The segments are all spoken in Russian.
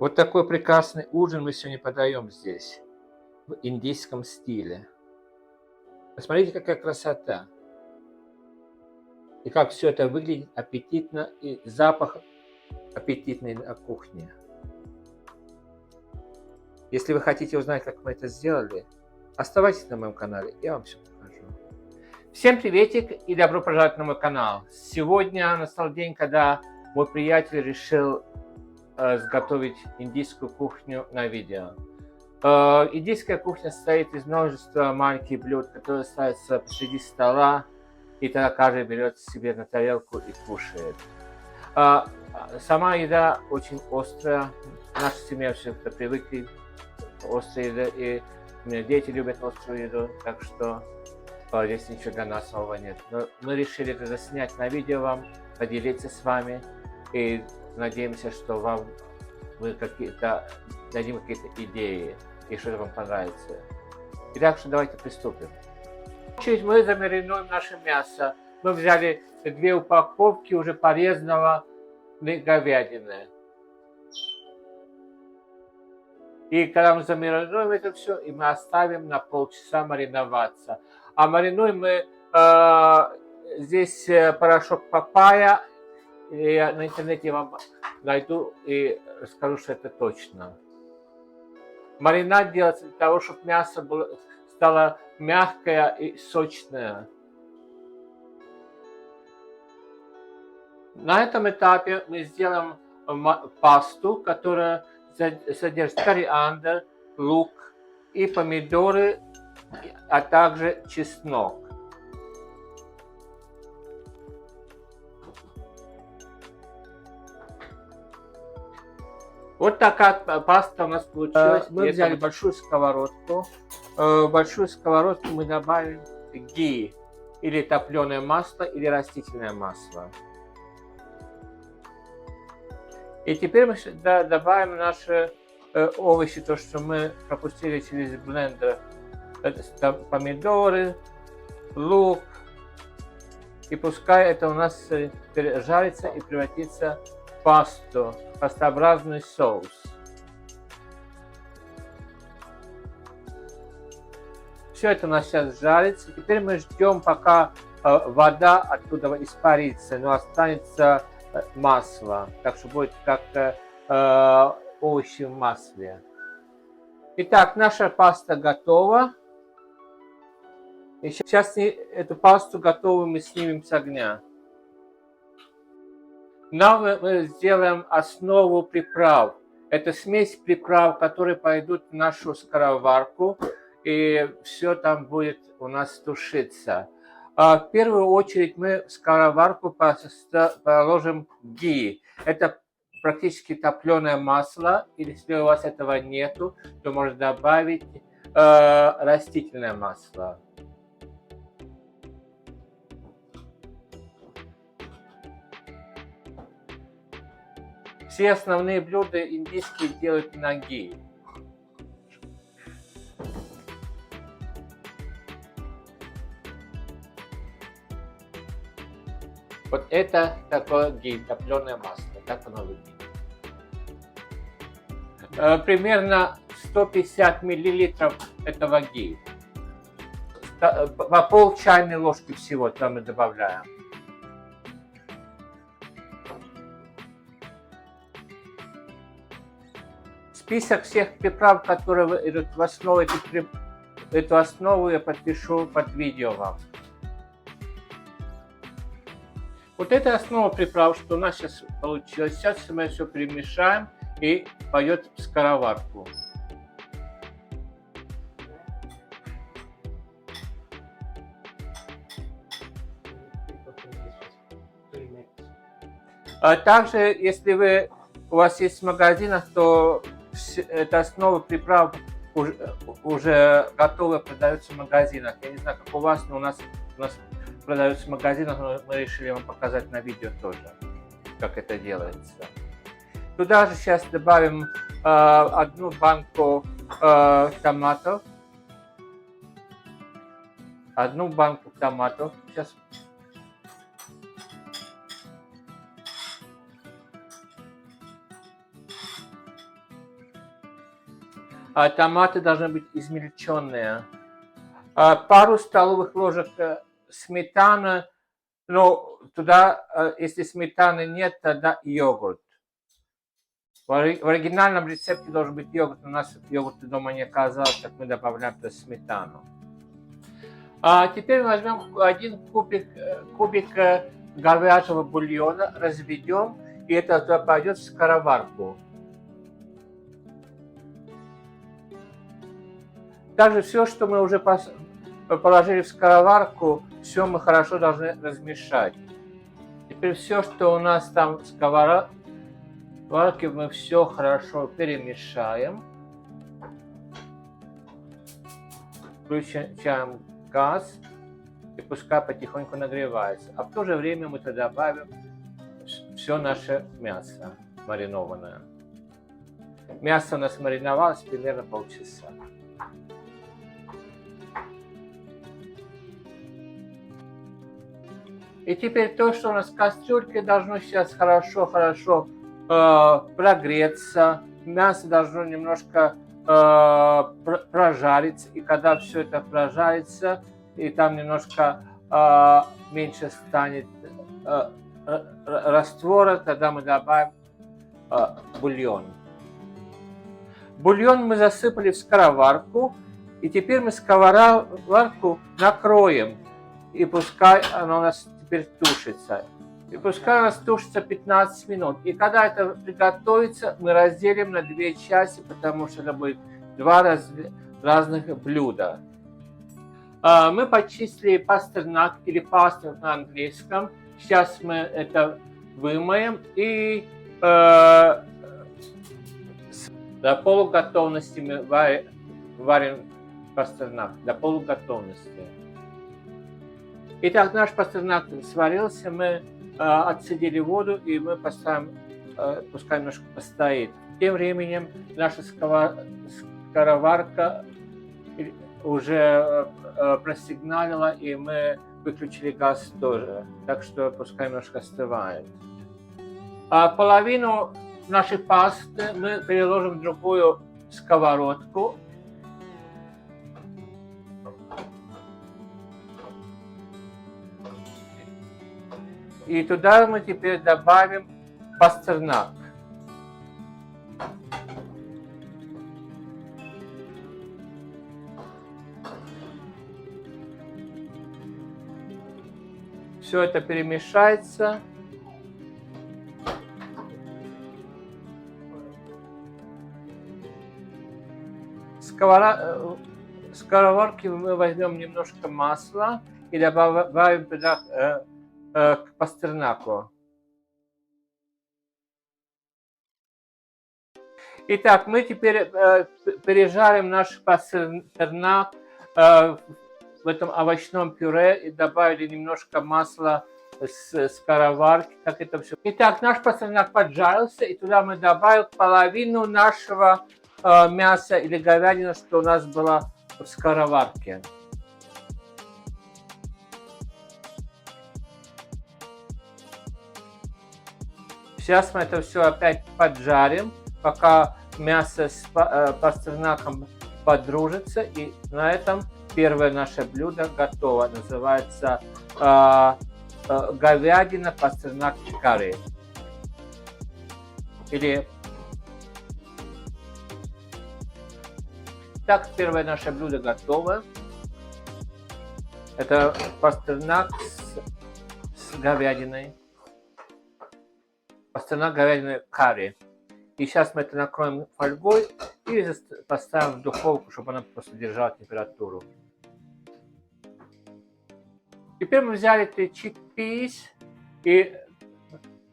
Вот такой прекрасный ужин мы сегодня подаем здесь, в индийском стиле. Посмотрите, какая красота. И как все это выглядит аппетитно, и запах аппетитный на кухне. Если вы хотите узнать, как мы это сделали, оставайтесь на моем канале, я вам все покажу. Всем приветик и добро пожаловать на мой канал. Сегодня настал день, когда мой приятель решил сготовить индийскую кухню на видео. Индийская кухня состоит из множества маленьких блюд, которые ставятся посреди стола, и тогда каждый берет себе на тарелку и кушает. Сама еда очень острая. Наша семья все-таки привыкли к острой еде, и у меня дети любят острую еду, так что здесь ничего для нас нового нет. Но мы решили это заснять на видео вам, поделиться с вами, и надеемся, что мы дадим какие-то идеи, и что-то вам понравится. Итак, давайте приступим. В очередь мы замаринуем наше мясо. Мы взяли 2 упаковки уже порезанного говядины. И когда мы замаринуем это все, и мы оставим на полчаса мариноваться. А маринуем мы здесь порошок папайя. Я на интернете вам найду и расскажу, что это точно. Маринад делается для того, чтобы мясо стало мягкое и сочное. На этом этапе мы сделаем пасту, которая содержит кориандр, лук и помидоры, а также чеснок. Вот такая паста у нас получилась. Мы взяли большую сковородку. В большую сковородку мы добавим ги, или топленое масло, или растительное масло. И теперь мы добавим наши овощи, то, что мы пропустили через блендер. Это помидоры, лук. И пускай это у нас жарится и превратится в пасту, пастообразный соус. Все это у нас сейчас жарится. Теперь мы ждем, пока вода оттуда испарится, но останется масло, так что будет как овощи в масле. Итак, наша паста готова. И сейчас эту пасту готовую мы снимем с огня. Now мы сделаем основу приправ. Это смесь приправ, которые пойдут в нашу скороварку, и все там будет у нас тушиться. В первую очередь мы в скороварку положим ги. Это практически топленое масло, или если у вас этого нету, то можно добавить растительное масло. Все основные блюда индийские делают на ги. Вот это такое ги, топленое масло. Так оно выглядит. Примерно 150 мл этого ги. По пол чайной ложки всего там мы добавляем. Список всех приправ, которые идут в основу, эту основу я подпишу под видео вам. Вот это основа приправ, что у нас сейчас получилось. Сейчас мы все перемешаем и пойдет в скороварку. Также, если у вас есть в магазинах, то эта основа приправ уже готовая, продается в магазинах. Я не знаю, как у вас, но у нас продается в магазинах, но мы решили вам показать на видео тоже, как это делается. Туда же сейчас добавим 1 банку томатов. 1 банку томатов. Сейчас. Томаты должны быть измельченные. Пару столовых ложек сметаны. Но туда, если сметаны нет, тогда йогурт. В оригинальном рецепте должен быть йогурт. У нас йогурта дома не оказалось, так мы добавляем туда сметану. Теперь возьмем один кубик говяжьего бульона, разведем, и это туда пойдет в скороварку. Также все, что мы уже положили в скороварку, все мы хорошо должны размешать. Теперь все, что у нас там в сковородке, мы все хорошо перемешаем. Включаем газ и пускай потихоньку нагревается. А в то же время мы туда добавим все наше мясо маринованное. Мясо у нас мариновалось примерно полчаса. И теперь то, что у нас в кастрюльке, должно сейчас хорошо прогреться. Мясо должно немножко прожариться. И когда все это прожарится, и там немножко меньше станет раствора, тогда мы добавим бульон. Бульон мы засыпали в скороварку. И теперь мы сковородку накроем. И пускай она у нас теперь тушится. И пускай у нас тушится 15 минут. И когда это приготовится, мы разделим на 2 части, потому что это будет 2 разных блюда. Мы почистили пастернак или пастернак на английском. Сейчас мы это вымоем и до полуготовности мы варим пастернак. До полуготовности. Итак, наш пастернак сварился, мы отцедили воду и мы поставим, пускай немножко постоит. Тем временем наша скороварка уже просигналила, и мы выключили газ тоже, так что пускай немножко остывает. Половину нашей пасты мы переложим в другую сковородку. И туда мы теперь добавим пастернак. Все это перемешается. В сковородке мы возьмем немножко масла и добавим туда к пастернаку. Итак, мы теперь пережарим наш пастернак в этом овощном пюре и добавили немножко масла с скороварки. Как это все. Итак, наш пастернак поджарился, и туда мы добавим половину нашего мяса или говядины, что у нас было в скороварке. Сейчас мы это все опять поджарим, пока мясо с пастернаком подружится. И на этом первое наше блюдо готово. Называется говядина пастернак карри. Так, первое наше блюдо готово. Это пастернак с говядиной. Пастернак говядины карри. И сейчас мы это накроем фольгой и поставим в духовку, чтобы она просто держала температуру. Теперь мы взяли эти чикпис и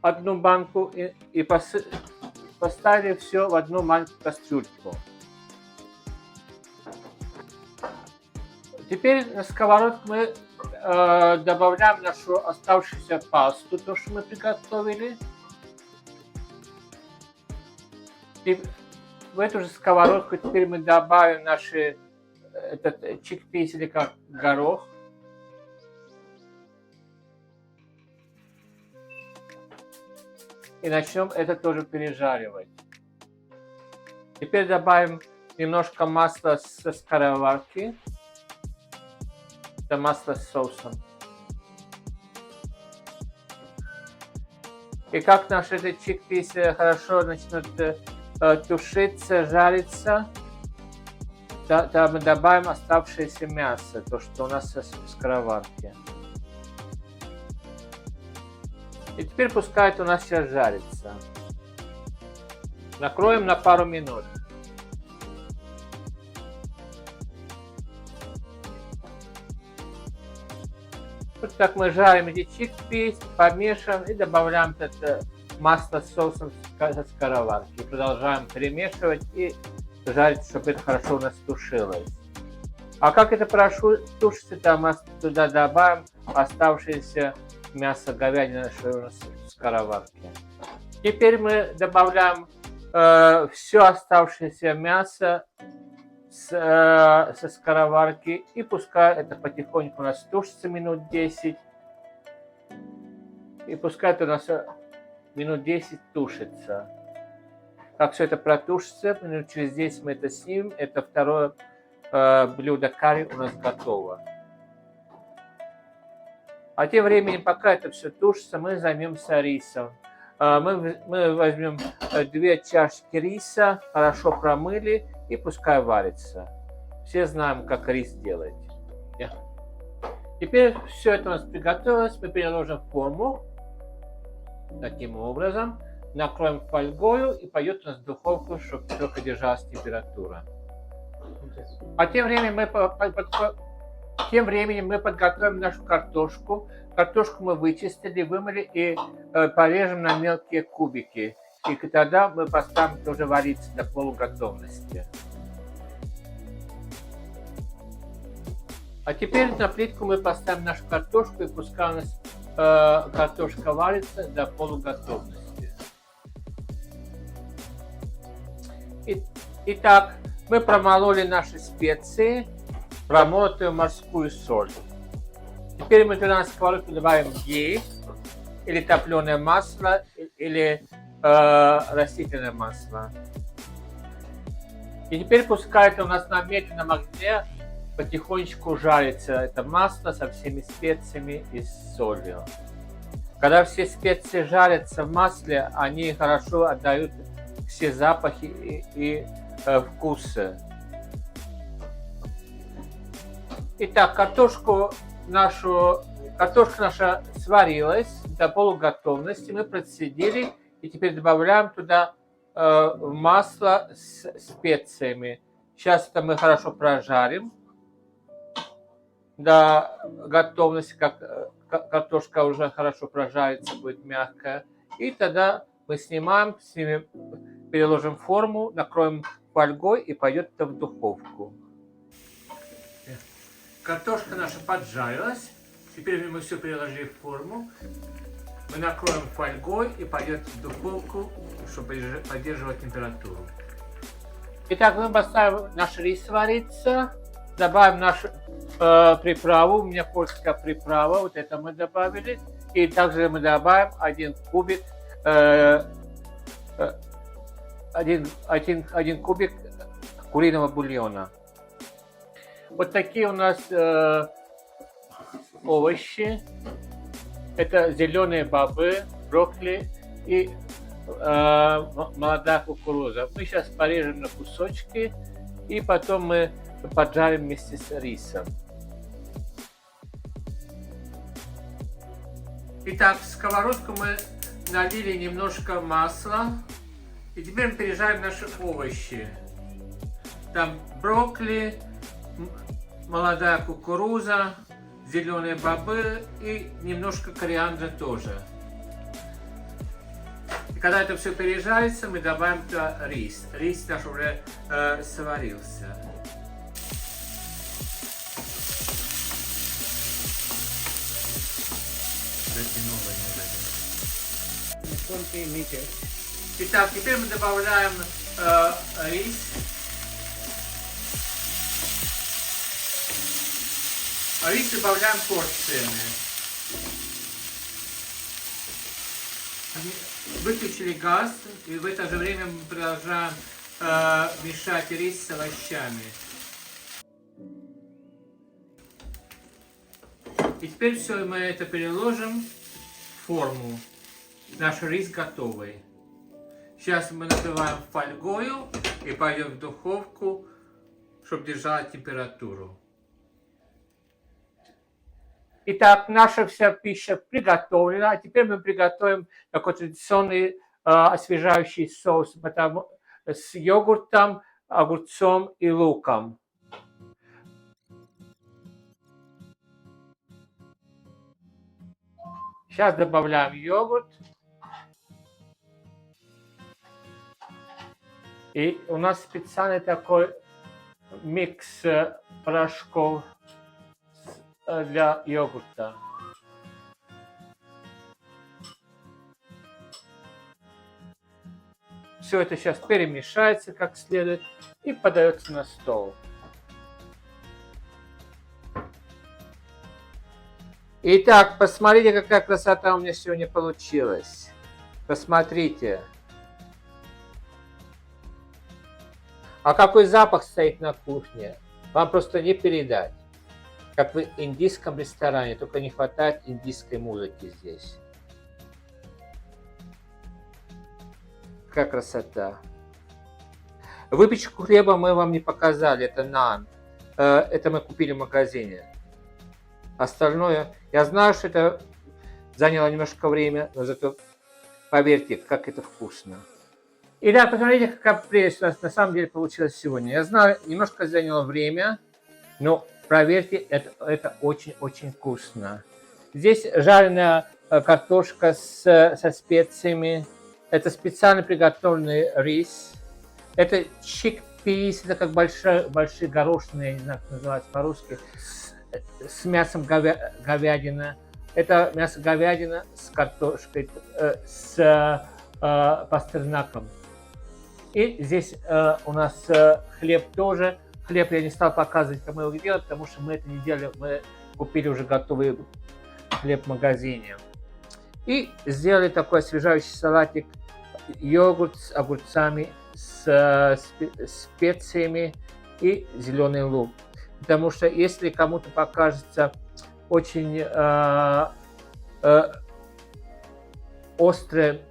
одну банку и поставили все в одну маленькую кастрюльку. Теперь на сковородку мы добавляем нашу оставшуюся пасту, то, что мы приготовили. И в эту же сковородку теперь мы добавим наши этот чикпис или как горох. И начнем это тоже пережаривать. Теперь добавим немножко масла со скороварки. Это масло с соусом. И как наш этот чикпис хорошо начнет тушиться, жариться, да, мы добавим оставшееся мясо, то, что у нас в скороварке. И теперь пускай это у нас сейчас жарится. Накроем на пару минут. Вот так мы жарим эти чикпис, помешиваем и добавляем это масло с соусом со скороварки. И продолжаем перемешивать и жарить, чтобы это хорошо у нас тушилось. А как это хорошо тушится, там мы туда добавим оставшееся мясо говядины в скороварке. Теперь мы добавляем все оставшееся мясо со скороварки и пускай это потихоньку у нас тушится минут 10. И пускай это у нас минут 10 тушится. Как все это протушится, минут через 10 мы это снимем. Это второе блюдо карри у нас готово. А тем временем, пока это все тушится, мы займемся рисом. Мы возьмем 2 чашки риса, хорошо промыли и пускай варится. Все знаем, как рис делать. Теперь все это у нас приготовилось. Мы переложим в форму. Таким образом. Накроем фольгою и пойдет у нас в духовку, чтобы только держалась температура. А тем временем мы подготовим нашу картошку. Картошку мы вычистили, вымыли и порежем на мелкие кубики. И тогда мы поставим тоже вариться до полуготовности. А теперь на плитку мы поставим нашу картошку и пускай у нас картошка варится до полуготовности. Итак, мы промололи наши специи, промолотую морскую соль. Теперь мы туда на сковородку добавим гей, или топленое масло, или растительное масло. И теперь пускай это у нас на медленном огне потихонечку жарится это масло со всеми специями и с солью. Когда все специи жарятся в масле, они хорошо отдают все запахи и вкусы. Итак, картошка наша сварилась до полуготовности, мы процедили и теперь добавляем туда масло с специями. Сейчас это мы хорошо прожарим до готовности, как картошка уже хорошо прожарится, будет мягкая. И тогда мы снимем, переложим в форму, накроем фольгой и пойдет это в духовку. Картошка наша поджарилась. Теперь мы все переложили в форму. Мы накроем фольгой и пойдет в духовку, чтобы поддерживать температуру. Итак, мы поставим наш рис вариться. Добавим нашу приправу. У меня польская приправа. Вот это мы добавили. И также мы добавим 1 кубик один кубик куриного бульона. Вот такие у нас овощи. Это зеленые бобы, брокколи и молодая кукуруза. Мы сейчас порежем на кусочки и потом мы поджарим вместе с рисом. Итак, в сковородку мы налили немножко масла. И теперь мы пережарим наши овощи. Там брокколи, молодая кукуруза, зеленые бобы и немножко кориандра тоже. И когда это все пережарится, мы добавим туда рис. Рис наш уже сварился. Итак, теперь мы добавляем рис. Рис добавляем порциями. Выключили газ, и в это же время мы продолжаем мешать рис с овощами. И теперь все мы это переложим в форму. Наш рис готовый. Сейчас мы накрываем фольгою и пойдем в духовку, чтобы держала температуру. Итак, наша вся пища приготовлена. А теперь мы приготовим такой традиционный освежающий соус с йогуртом, огурцом и луком. Сейчас добавляем йогурт. И у нас специальный такой микс порошков для йогурта. Все это сейчас перемешается как следует и подается на стол. Итак, посмотрите, какая красота у меня сегодня получилась. Посмотрите. А какой запах стоит на кухне? Вам просто не передать. Как в индийском ресторане, только не хватает индийской музыки здесь. Какая красота. Выпечку хлеба мы вам не показали, это нан. Это мы купили в магазине. Остальное, я знаю, что это заняло немножко времени, но зато поверьте, как это вкусно. И да, посмотрите, какая прелесть у нас на самом деле получилась сегодня. Я знаю, немножко заняло время, но проверьте, это очень-очень вкусно. Здесь жареная картошка со специями. Это специально приготовленный рис. Это chickpeas, это как большие горошины, я не знаю, как называется по-русски, с мясом говядина. Это мясо говядина с картошкой, с пастернаком. И здесь у нас хлеб тоже. Хлеб я не стал показывать, как мы его делали, потому что мы это не делали. Мы купили уже готовый хлеб в магазине. И сделали такой освежающий салатик. Йогурт с огурцами, с специями и зеленый лук. Потому что если кому-то покажется очень острая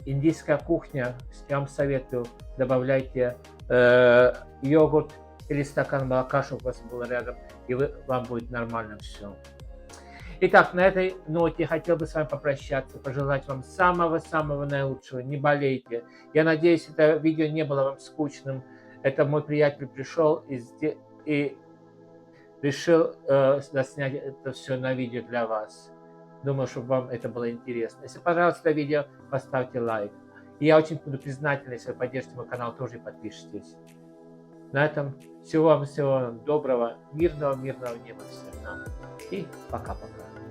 индийская кухня, я вам советую, добавляйте йогурт или стакан молока, чтобы у вас было рядом, и вам будет нормально все. Итак, на этой ноте я хотел бы с вами попрощаться, пожелать вам самого-самого наилучшего. Не болейте. Я надеюсь, это видео не было вам скучным. Это мой приятель пришел и решил снять это все на видео для вас. Думаю, чтобы вам это было интересно. Если понравилось это видео, поставьте лайк. И я очень буду признателен, если вы поддержите мой канал, тоже подпишитесь. На этом всего вам доброго, мирного неба всем нам. И пока-пока.